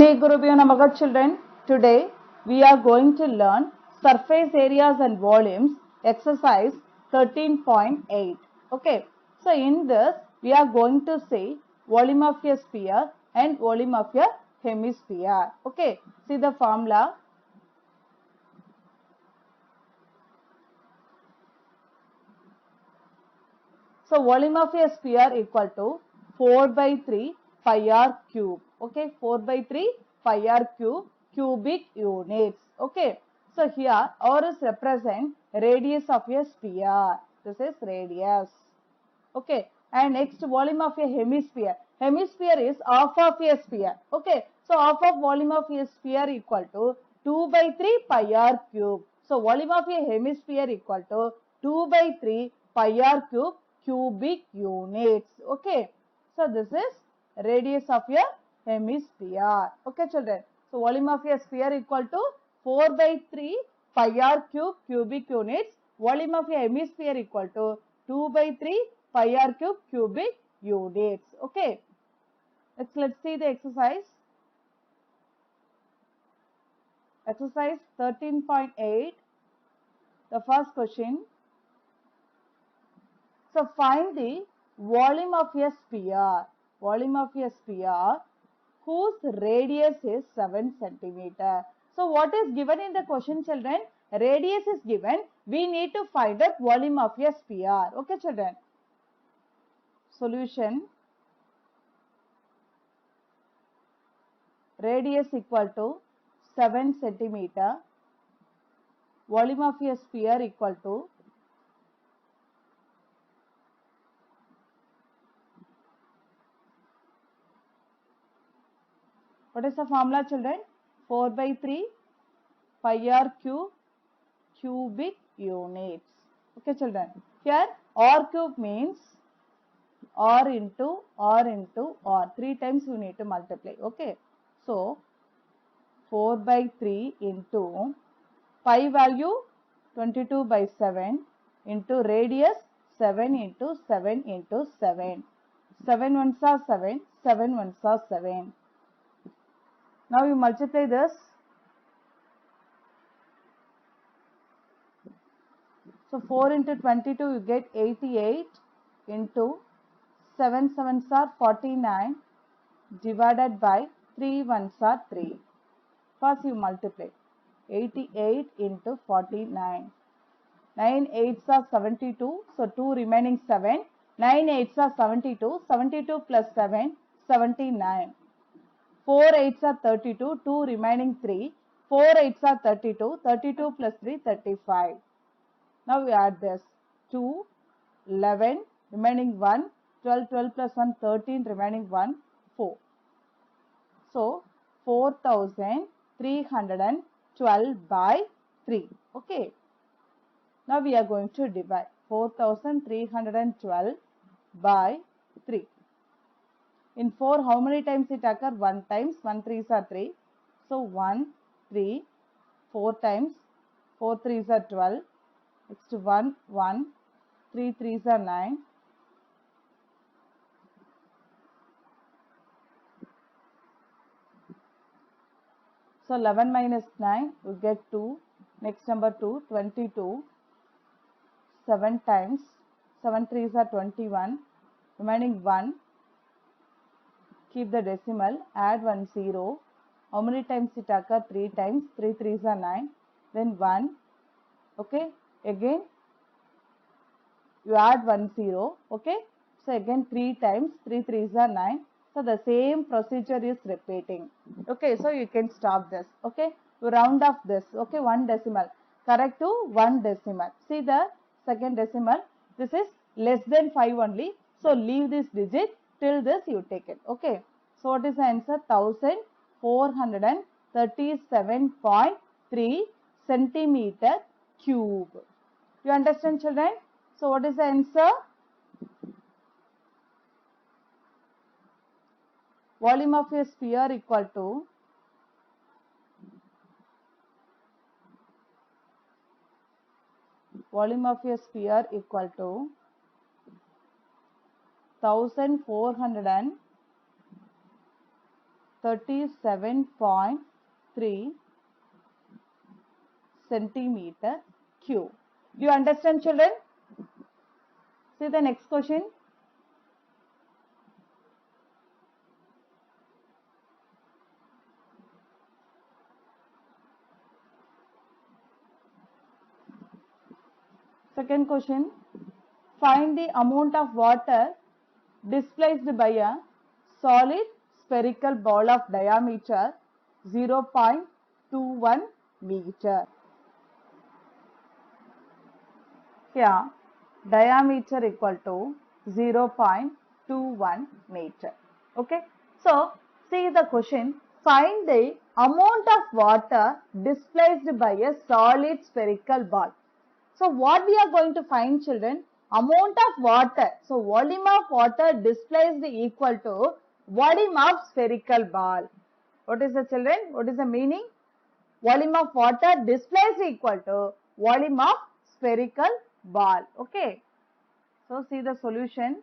Sri Gurubhyo Namaha children. Today we are going to learn surface areas and volumes exercise 13.8. Okay. So in this we are going to see volume of a sphere and volume of a hemisphere. Okay. See the formula. So volume of a sphere equal to 4 by 3 pi r cube. Okay, 4 by 3 pi r cube cubic units. Okay, so here r is represent radius of a sphere. This is radius. Okay, and next volume of a hemisphere. Hemisphere is half of a sphere. Okay, so half of volume of a sphere equal to 2 by 3 pi r cube. So volume of a hemisphere equal to 2 by 3 pi r cube cubic units. Okay, so this is radius of a hemisphere. Okay children, so volume of a sphere equal to 4 by 3 pi r cube cubic units. Volume of a hemisphere equal to 2 by 3 pi r cube cubic units. Okay, let's see the exercise. Exercise 13.8. The first question. So find the volume of a sphere. Volume of a sphere whose radius is 7 centimeter. So what is given in the question, children? Radius is given. We need to find out volume of a sphere. Okay children. Solution. Radius equal to 7 centimeter. Volume of a sphere equal to what is the formula, children? 4 by 3 pi r cube cubic units. Okay children. Here r cube means r into r into r. 3 times you need to multiply. Okay. So 4 by 3 into pi value 22 by 7 into radius 7 into 7 into 7. 7 ones are 7, 7 ones are 7. Now you multiply this. So 4 into 22 you get 88 into 7 sevens are 49 divided by 3 ones are 3. First you multiply 88 into 49. 9 eights are 72, so 2 remaining 7. 9 eights are 72, 72 plus 7, 79. 4 eights are 32, 2 remaining 3. 4 eights are 32, 32 plus 3, 35. Now we add this 2, 11, remaining 1, 12, 12 plus 1, 13, remaining 1, 4. So 4312 by 3. Okay. Now we are going to divide 4312 by 3. In 4, how many times it occurs? 1 times. 1 3s are 3. So 1, 3, 4 times. 4 3s are 12. Next 1, 1. 3 3s are 9. So 11 minus 9, you get 2. Next number 2, 22. 7 times. 7 3s are 21. Remaining 1. Keep the decimal. Add 1 0. How many times it occurs? 3 times. 3 3s are 9. Then 1. Okay. Again you add 1 0. Okay. So again 3 times. 3 3s are 9. So the same procedure is repeating. Okay. So you can stop this. Okay. You round off this. Okay. 1 decimal. Correct to 1 decimal. See the second decimal. This is less than 5 only. So leave this digit till this you take it. Okay. So what is the answer? 1437.3 centimeter cube. You understand children? So what is the answer? Volume of a sphere equal to volume of a sphere equal to 1437 37.3 centimeter cube. Do you understand, children? See the next question. Second question. Find the amount of water displaced by a solid spherical ball of diameter 0.21 meter. Here, diameter equal to 0.21 meter. Okay. So, see the question. Find the amount of water displaced by a solid spherical ball. So, what we are going to find, children? Amount of water. So, volume of water displaced equal to volume of spherical ball. What is the, children? What is the meaning? Volume of water displaced equal to volume of spherical ball. Okay. So, see the solution.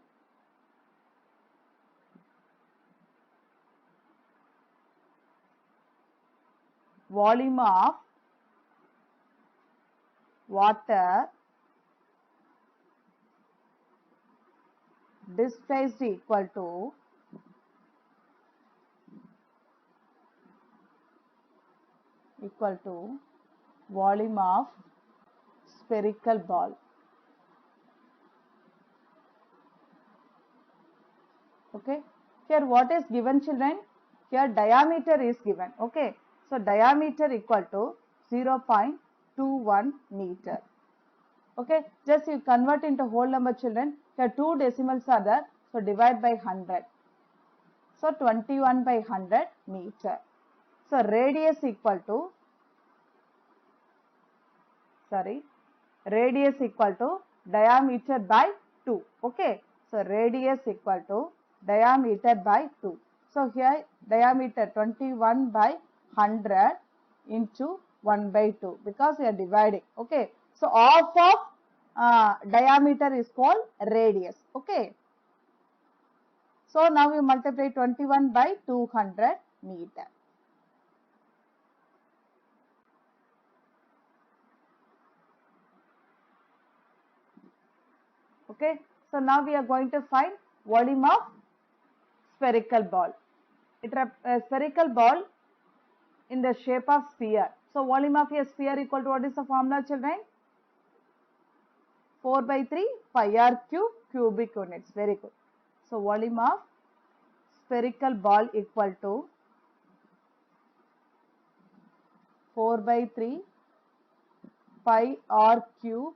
Volume of water displaced equal to volume of spherical ball. Okay. Here what is given, children? Here diameter is given. Okay. So diameter equal to 0.21 meter. Okay. Just you convert into whole number, children. Here 2 decimals are there. So divide by 100. So 21 by 100 meter. So radius equal to, radius equal to diameter by 2. Okay. So radius equal to diameter by 2. So here diameter 21 by 100 into 1 by 2 because we are dividing. Okay. So half of diameter is called radius. Okay. So now we multiply 21 by 200 meter. Okay. So now we are going to find volume of spherical ball. A spherical ball in the shape of sphere. So volume of a sphere equal to, what is the formula, children? 4 by 3 pi r cube cubic units. Very good. So volume of spherical ball equal to 4 by 3 pi r cube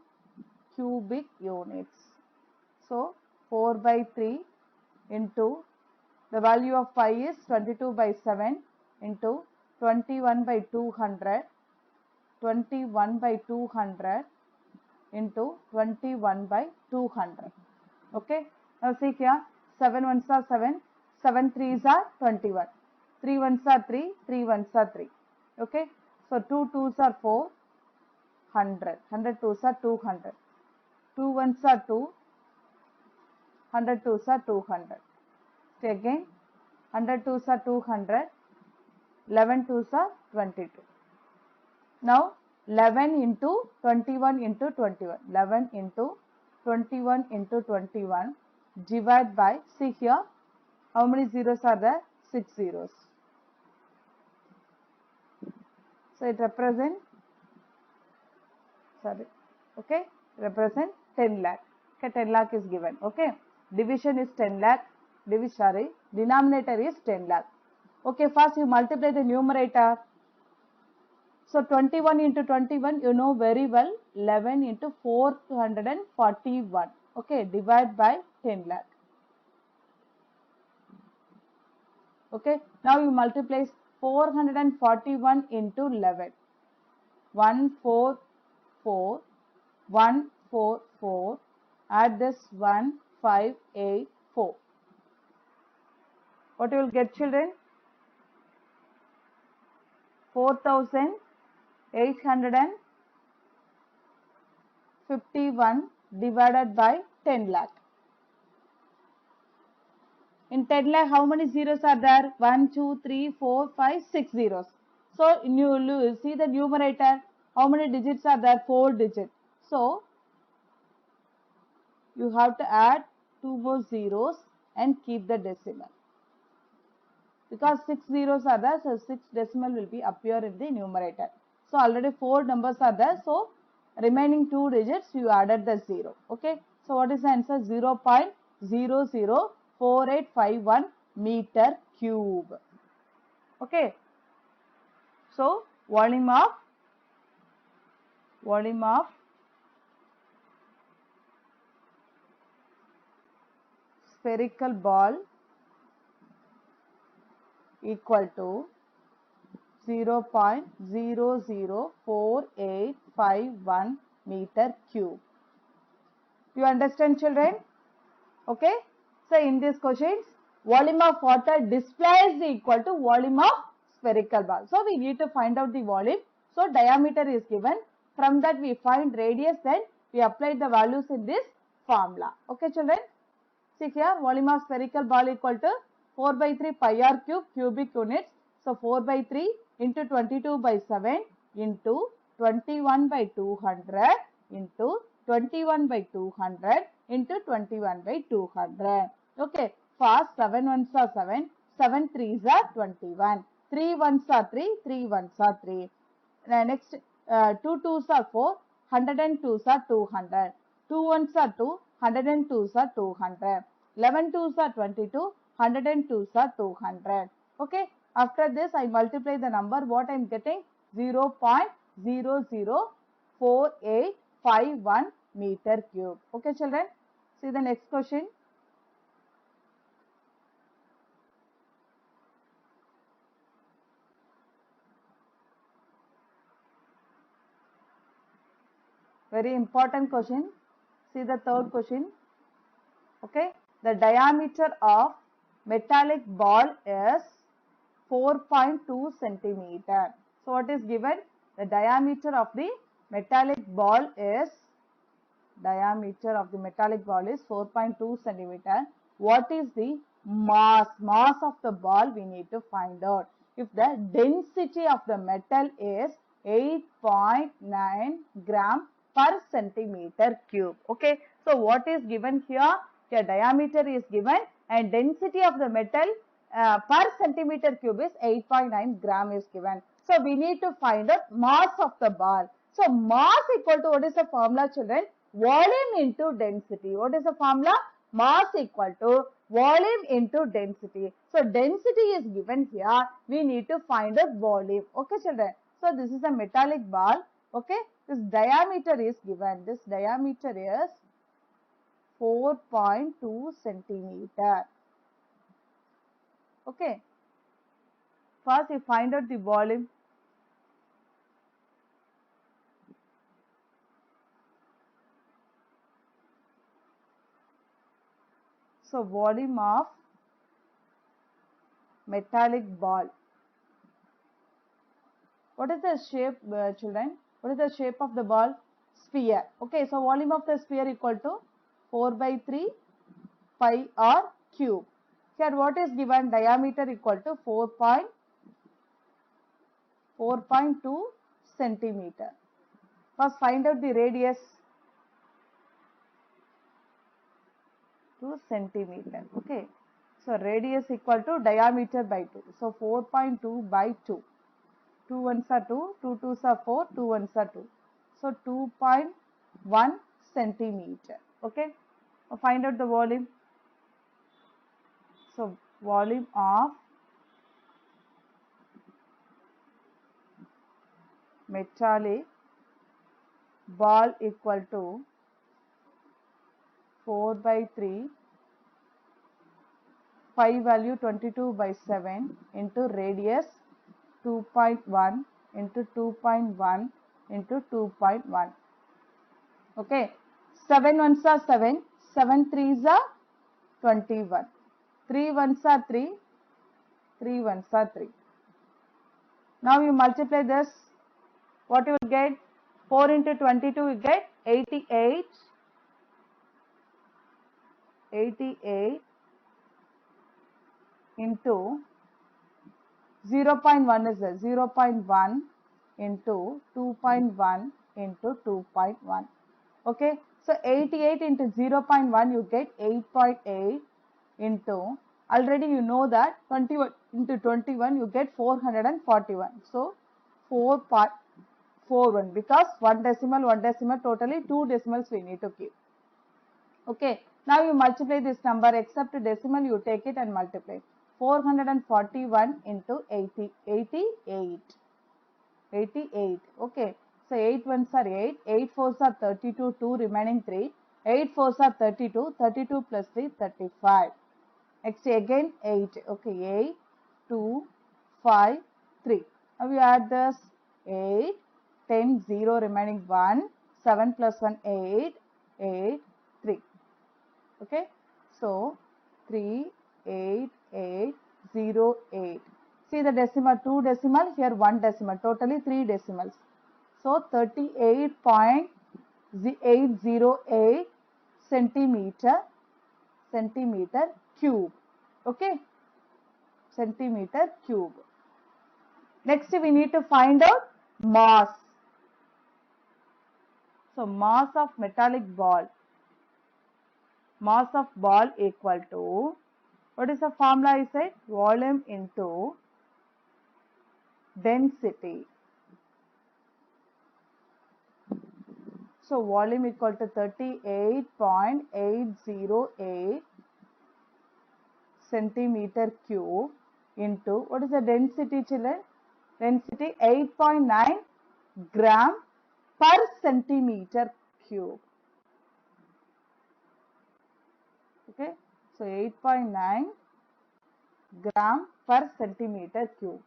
cubic units. So 4 by 3 into the value of pi is 22 by 7 into 21 by 200, 21 by 200 into 21 by 200. Okay. Now see here, 7 ones are 7, 7 threes are 21, 3 ones are 3, 3 ones are 3. Okay. So 2 twos are 4, 100, 100 twos are 200, 2 ones are 2, 100 twos are 200. So again, 100 twos are 200, 11 twos are 22. Now 11 into 21 into 21, 11 into 21 into 21 divide by, see here, how many zeros are there? 6 zeros. So it represents, okay, represent 10 lakh. Okay, 10 lakh is given. Okay, division is 10 lakh, denominator is 10 lakh. Okay, first you multiply the numerator. So 21 into 21, you know very well, 11 into 441. Okay, divide by 10 lakh. Okay, now you multiply 441 into 11. 144, 144, add this 1584. What you will get, children? 4,851 divided by 10 lakh. In 10 lakh, how many zeros are there? 1, 2, 3, 4, 5, 6 zeros. So you see the numerator. How many digits are there? 4 digits. So you have to add 2 more zeros and keep the decimal. Because 6 zeros are there, so 6 decimal will be appear in the numerator. So already 4 numbers are there. So remaining 2 digits you added the 0. Okay. So what is the answer? 0.004851 meter cube. Okay. So volume of spherical ball equal to 0.004851 meter cube. You understand, children? Okay. So in these questions, volume of water displaced equal to volume of spherical ball. So we need to find out the volume. So diameter is given. From that we find radius, then we apply the values in this formula. Okay, children? See here, volume of spherical ball equal to 4 by 3 pi r cube cubic units. So 4 by 3 into 22 by 7 into 21 by 200 into 21 by 200 into 21 by 200. Okay, first 7 ones are 7, 7 threes are 21, 3 ones are 3, 3 ones are 3. Next 2 twos are 4, 100 and 2s are 200, 2 ones are 2, 100 and 2s are 200, 11 twos are 22, 100 and 2s are 200. Okay, after this I multiply the number, what I am getting? 0.004851 meter cube. Okay, children? See the next question. Very important question. See the third question. Okay, the diameter of metallic ball is 4.2 centimeter. So what is given? The diameter of the metallic ball is 4.2 centimeter. What is the mass? Mass of the ball we need to find out. If the density of the metal is 8.9 gram per centimeter cube. Okay. So what is given here? Here diameter is given and density of the metal per centimeter cube is 8.9 gram is given. So we need to find out mass of the ball. So mass equal to, what is the formula, children? Volume into density. What is the formula? Mass equal to volume into density. So density is given here. We need to find out volume. Okay, children. So this is a metallic ball. Okay. This diameter is given. This diameter is 4.2 centimeter. Okay. First you find out the volume. So volume of metallic ball. What is the shape, children? What is the shape of the ball? Sphere. Okay, so volume of the sphere equal to 4 by 3 pi r cube. Here what is given? Diameter equal to 4.2 centimeter. First find out the radius. 2 centimeter. Okay. So radius equal to diameter by 2. So 4.2 by 2. 2 ones are 2, 2 twos are 4, 2 ones are 2. So 2.1 centimeter. Okay. Now find out the volume. So volume of metallic ball equal to 4 by 3, pi value 22 by 7 into radius 2.1 into 2.1 into 2.1. Okay. 7 ones are 7, 7 threes are 21, 3 ones are 3, 3 ones are 3. Now you multiply this, what you will get? 4 into 22 you get 88 into 0.1 is there, 0.1 into 2.1 into 2.1. Okay, so 88 into 0.1 you get 8.8 into, already you know that 21 into 21 you get 441. So 4.41, because one decimal, totally two decimals we need to keep. Okay, now you multiply this number, except decimal you take it and multiply. 441 into 80, 88. 88. Okay, so 8 ones are 8, 8 fours are 32, 2 remaining 3, 8 fours are 32, 32 plus 3, 35. Next again 8. Okay, 8, 2, 5, 3. Now we add this 8, 10, 0 remaining 1, 7 plus 1, 8, 8, 3. Okay, so 3, 8, 8, 0, 8. See the decimal, 2 decimal, here 1 decimal, totally 3 decimals. So 38.808 centimeter cube. Okay, centimeter cube. Next we need to find out mass. So mass of metallic ball. Mass of ball equal to, what is the formula I said? Volume into density. So volume equal to 38.808 centimeter cube into, what is the density, children? Density 8.9 gram per centimeter cube. Okay, so 8.9 gram per centimeter cube.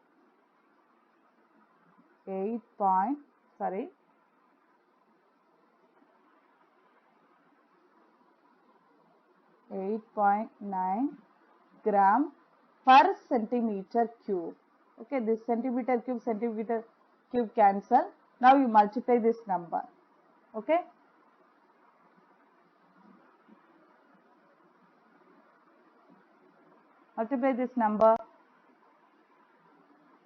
8.9 gram per centimeter cube. Okay, this centimeter cube cancel. Now you multiply this number. Okay, multiply this number,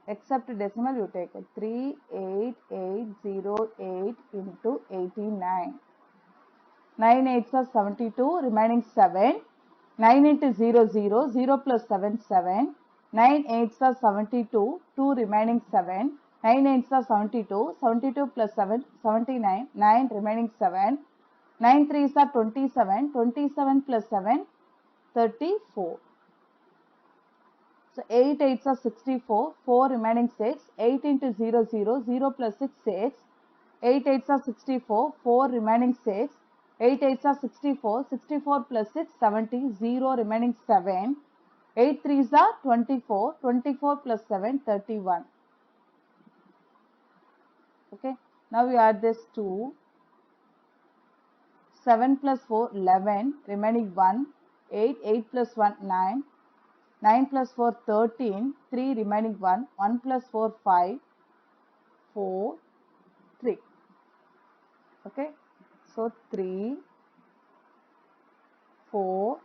except decimal you take it. 38808 into 89. 9 8s are 72, remaining 7. 9 into 0, 0, 0 plus 7, 7. 9 8s are 72, 2 remaining 7. 9 8s are 72, 72 plus 7, 79, 9 remaining 7. 9 3s are 27, 27 plus 7, 34. So 8 8s are 64, 4 remaining 6. 8 into 0, 0, 0 plus 6, 6. 8 8s are 64, 4 remaining 6. 8 8s are 64, 64 plus 6, 70, 0 remaining 7. 8 3s are 24, 24 plus 7, 31. Okay, now we add this 2. 7 plus 4, 11, remaining 1. 8, 8 plus 1, 9. 9 plus 4, 13, 3 remaining 1. 1 plus 4, 5, 4, 3. Okay, so 3, 4,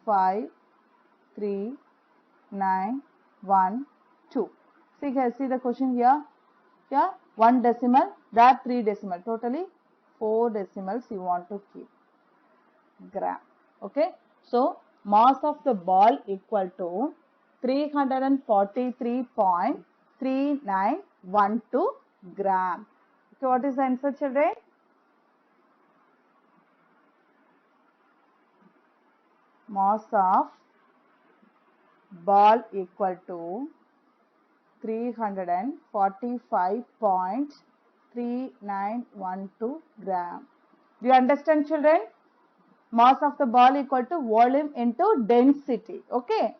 5, 3, 9, 1, 2. See here, see the question here. Here 1 decimal, there 3 decimal. Totally 4 decimals you want to keep. Gram. Okay, so mass of the ball equal to 343.3912 gram. Okay, what is the answer, children? Mass of ball equal to 345.3912 gram. Do you understand, children? Mass of the ball equal to volume into density. Okay.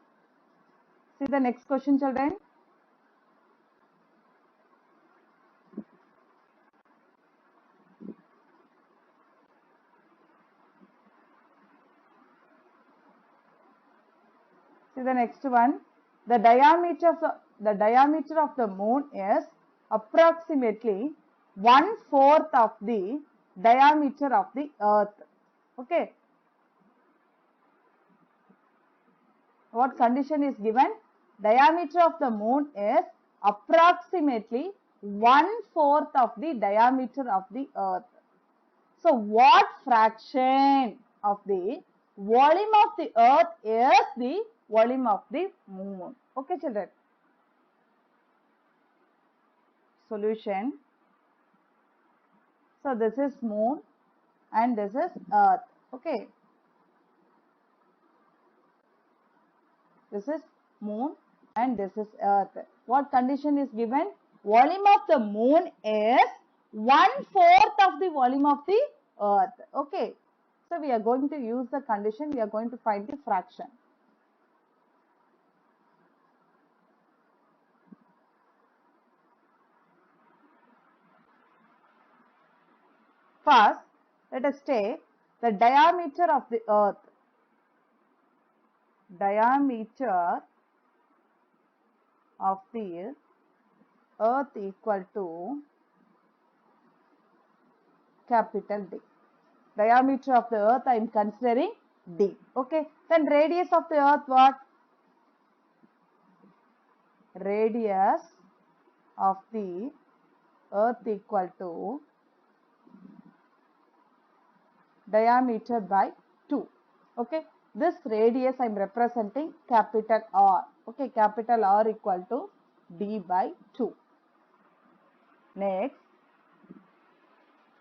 See the next question, children. See the next one. The diameter of the moon is approximately 1/4 of the diameter of the earth. Okay. what condition is given? Diameter of the moon is approximately 1/4 of the diameter of the earth. So what fraction of the volume of the earth is the volume of the moon? Okay, children. Solution. So this is moon and this is earth. Okay. This is moon and this is earth. What condition is given? Volume of the moon is 1/4 of the volume of the earth. Okay. So we are going to use the condition. We are going to find the fraction. First, let us take the diameter of the earth. Diameter of the earth equal to capital D. Diameter of the earth I am considering D. Okay. Then radius of the earth what? Radius of the earth equal to diameter by 2. Okay. This radius I am representing capital R. Okay. Capital R equal to D by 2. Next,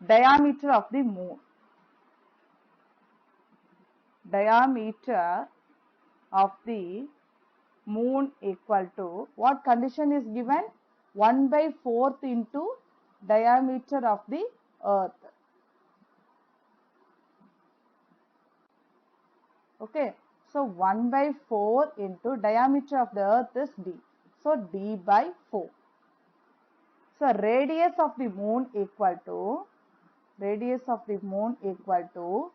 diameter of the moon. Diameter of the moon equal to, what condition is given? 1/4 into diameter of the earth. Okay. So 1/4 into diameter of the earth is D. So D by 4. So radius of the moon equal to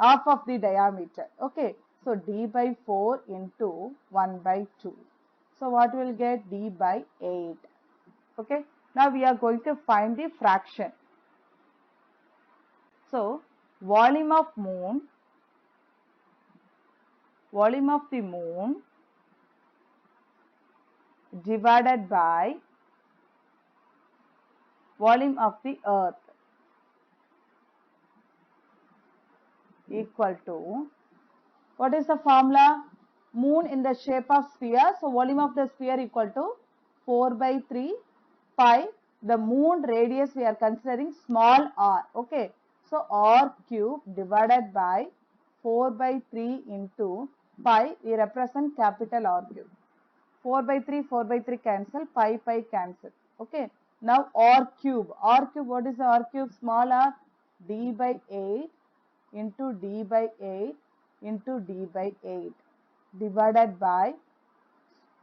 half of the diameter. Okay. So D by 4 into 1/2. So what will get? D by 8. Okay. Now we are going to find the fraction. So volume of the moon divided by volume of the earth equal to, what is the formula? Moon in the shape of sphere. So volume of the sphere equal to 4/3 pi. The moon radius we are considering small r. Okay. So r cube divided by 4/3 into pi. We represent capital R cube. 4/3 cancel. Pi cancel. Okay. Now r cube. R cube, what is the r cube? Small r. D by 8 into D by 8 into D by 8 divided by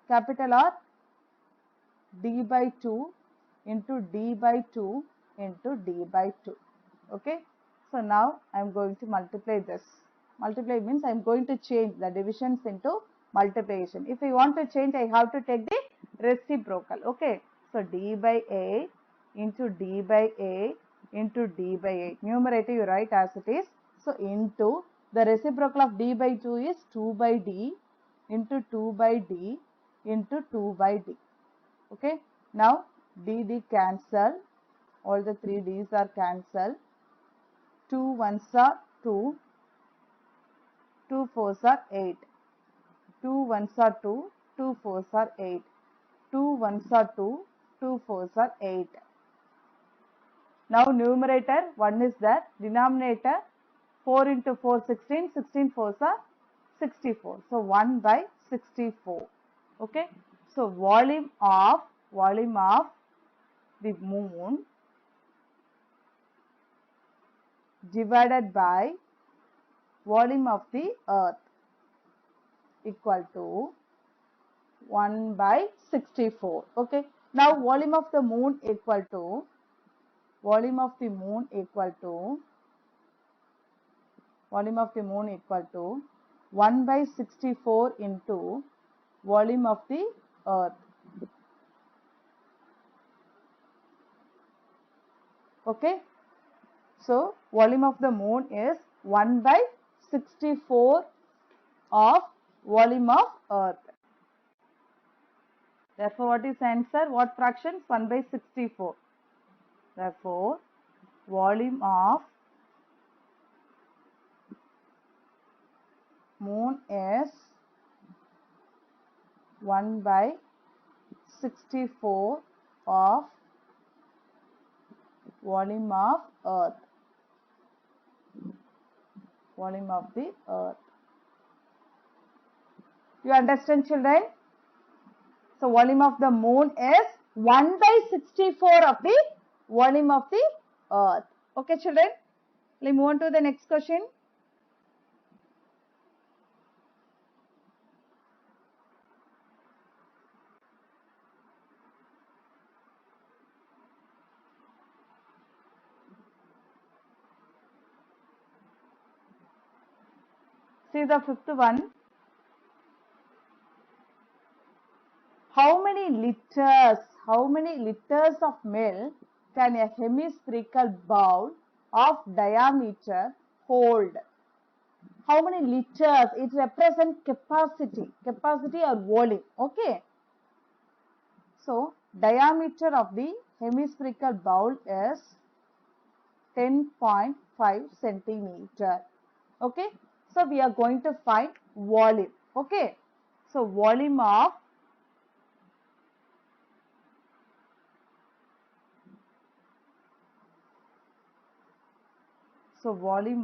capital R D by 2 into D by 2 into D by 2. Okay. So now I am going to multiply this. Multiply means I am going to change the divisions into multiplication. If I want to change, I have to take the reciprocal. Okay. So D by 8 into D by 8 into D by 8. Numerator you write as it is. So into the reciprocal of D by 2 is 2 by D into 2 by D into 2 by D. Okay. Now D cancel. All the 3 D's are cancelled. 2 ones are 2. 2 fours are 8. 2 ones are 2. 2 fours are 8. 2 ones are 2. 2 fours are 8. Now numerator 1 is there. Denominator 4 into 4 16. 16 fours are 64. So 1 by 64. Okay. So volume of the moon divided by volume of the earth equal to 1 by 64. Okay. Now volume of the moon equal to 1 by 64 into volume of the earth. Okay. So volume of the moon is 1 by 64 of volume of earth. Therefore, what is answer? What fraction? 1 by 64. Therefore, volume of moon is 1 by 64 of volume of earth. Volume of the earth. You understand, children? So, volume of the moon is 1 by 64 of the volume of the earth. Okay, children? Let's move on to the next question. See the fifth one. How many liters of milk can a hemispherical bowl of diameter hold? How many liters? It represents capacity or volume. Okay. So, diameter of the hemispherical bowl is 10.5 centimeter. Okay. So, we are going to find volume. Okay. So, volume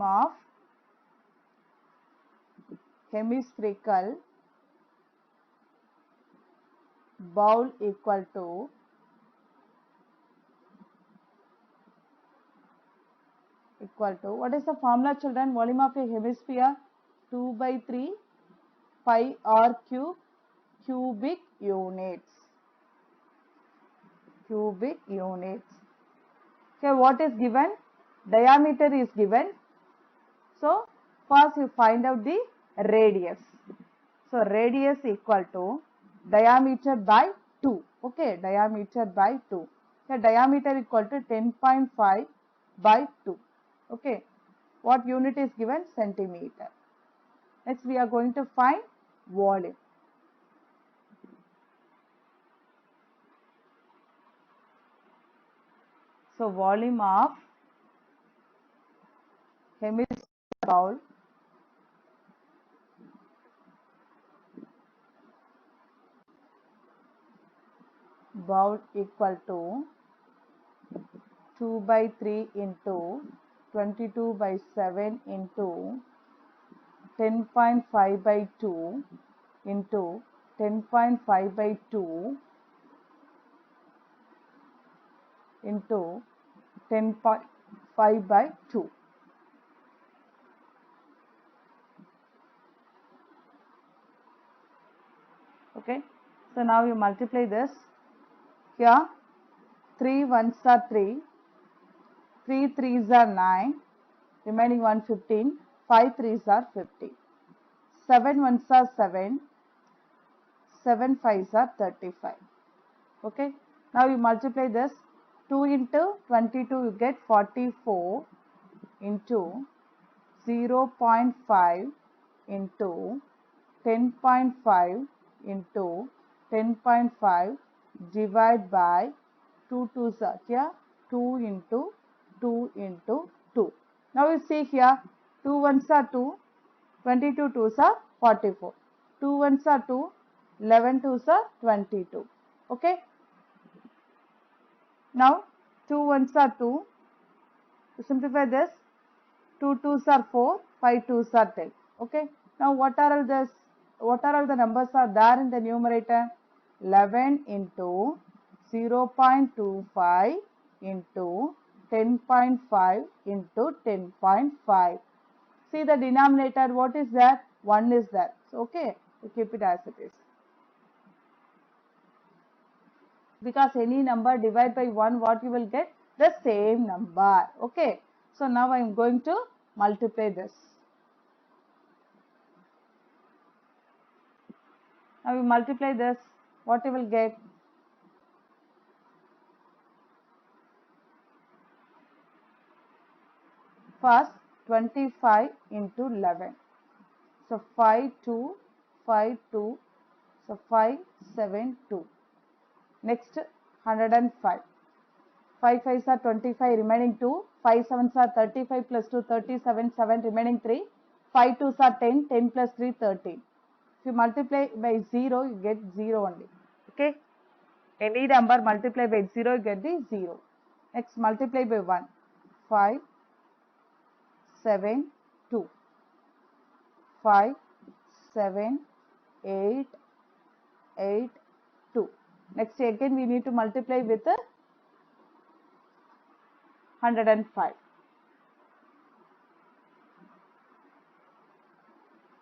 of hemispherical bowl equal to what is the formula, children? Volume of a hemisphere 2 by 3 pi r cube cubic units. Okay, what is given? Diameter is given. So, first you find out the radius. So, radius equal to diameter by 2. Okay, diameter by 2. So, diameter equal to 10.5 by 2. Okay, what unit is given? Centimeter. Next, we are going to find volume. So, volume of hemispherical bowl equal to 2 by 3 into 22 by 7 into 10.5 by 2 into 10.5 by 2 into 10.5 by 2. Okay. So, now you multiply this. Here 3 ones are 3, 3 threes are 9, remaining 1 15, 5 threes are 50, 7 ones are 7, 7 fives are 35. Okay. Now you multiply this. 2 into 22 you get 44 into 0.5 into 10.5 into 10.5 divide by 2 2s are here 2 into 2 into 2. Now you see here 2 ones are 2, 22 twos are 44, 2 ones are 2, 11 twos are 22. Okay. Now 2 ones are 2. To simplify this, 2 twos are 4, 5 twos are 10. Okay. Now what are all the numbers are there in the numerator? 11 into 0.25 into 10.5 into 10.5. See the denominator, what is that? 1 is there. So, okay, you keep it as it is. Because any number divided by 1, what you will get? The same number. Okay. So, now I am going to multiply this. Now, we multiply this. What you will get? First, 25 into 11. So, 5 2 2, so 572. Next 105. 5 5s are 25, remaining 2. 5 7s are 35 plus 2, 37, 7, remaining 3. 5 2s are 10, 10 plus 3, 13. If you multiply by 0, you get 0 only. Okay? Any number multiply by 0, you get the 0. Next, multiply by 1. 5, 7, 2. 5, 7, 8, 8, 2. Next, again we need to multiply with 105.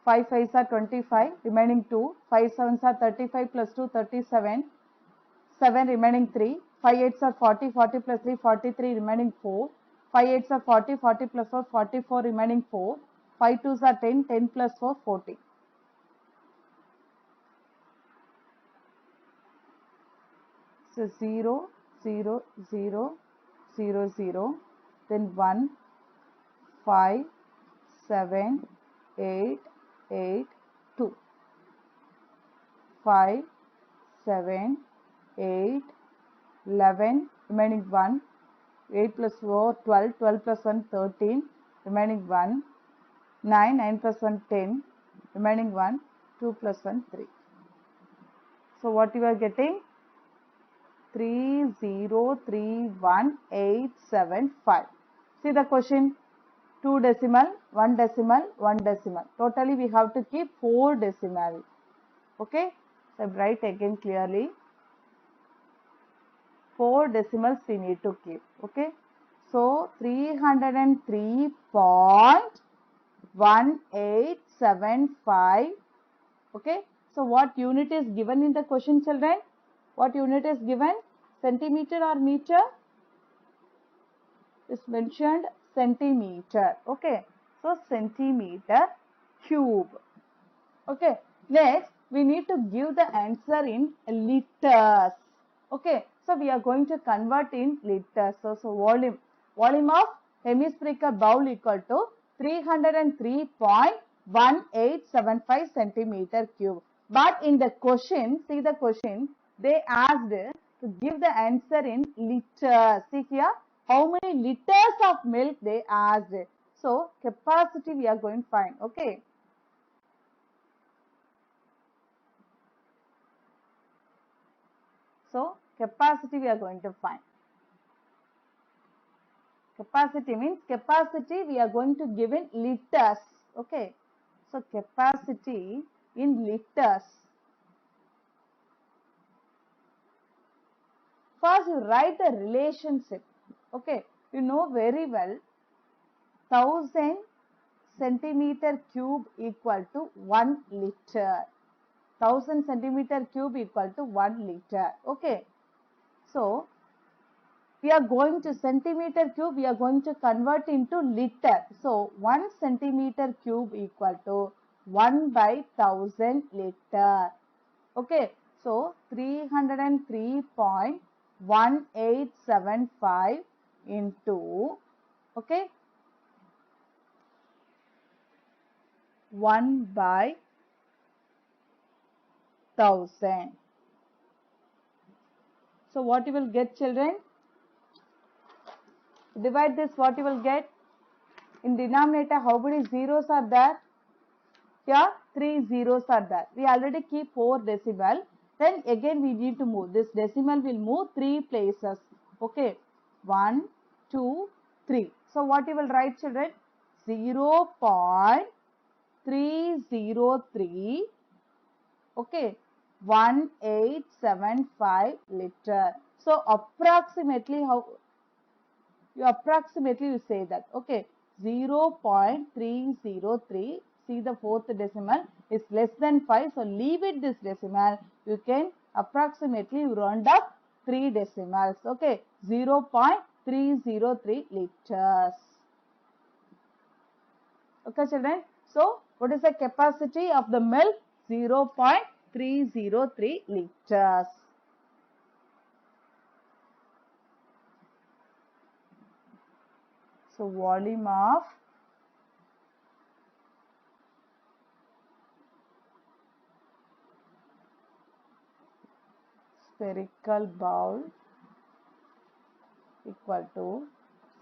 5 5s are 25, remaining 2. 5 7s are 35 plus 2, 37. 7, remaining 3. 5 8s are 40, 40 plus 3, 43, remaining 4. 5 8s are 40, 40 plus 4, 44, remaining 4. 5 2s are 10, 10 plus 4, 40. So 0, 0, 0, 0, 0, then 1, 5, 7, 8, 8, 2. 5, 7, 8, 11, remaining 1. 8 plus 4, 12, 12 plus 1, 13, remaining 1. 9, 9 plus 1, 10, remaining 1. 2 plus 1, 3. So what you are getting? 3031875. See the question. 2 decimal, 1 decimal, 1 decimal. Totally we have to keep 4 decimal. Okay. So write again clearly. 4 decimals we need to keep. Okay. So 303.1875. Okay. So what unit is given in the question, children? What unit is given? Centimeter or meter? Is mentioned centimeter. Okay. So centimeter cube. Okay. Next, we need to give the answer in liters. Okay. So we are going to convert in liters. So volume of hemispherical bowl equal to 303.1875 centimeter cube. But in the question, see the question, they asked to give the answer in liters. See here, how many liters of milk they asked. So capacity we are going to find. Okay. So capacity we are going to find. Capacity means capacity we are going to give in liters. Okay. So capacity in liters. First you write the relationship. Okay. You know very well 1000 centimeter cube equal to 1 liter. 1000 centimeter cube equal to 1 liter. Okay. So we are going to centimeter cube, we are going to convert into liter. So 1 centimeter cube equal to 1 by 1000 liter. Okay. So 303.1875 into, okay, 1 by 1000. So what you will get, children? Divide this, what you will get? In denominator, how many zeros are there? Here 3 zeros are there. We already keep 4 decimal. Then again we need to move. This decimal will move 3 places. Okay. 1, 2, 3. So what you will write, children? 0.303. Okay. 1875 liter. So approximately you say that. Okay. 0.303. See the fourth decimal is less than 5. So leave it this decimal. You can approximately round up 3 decimals. Okay. 0.303 liters. Okay, children. So what is the capacity of the milk? 0.303 liters. So volume of spherical bowl equal to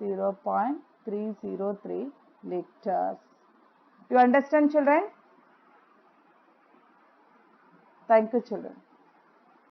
0.303 liters. You understand, children? Thank you, children.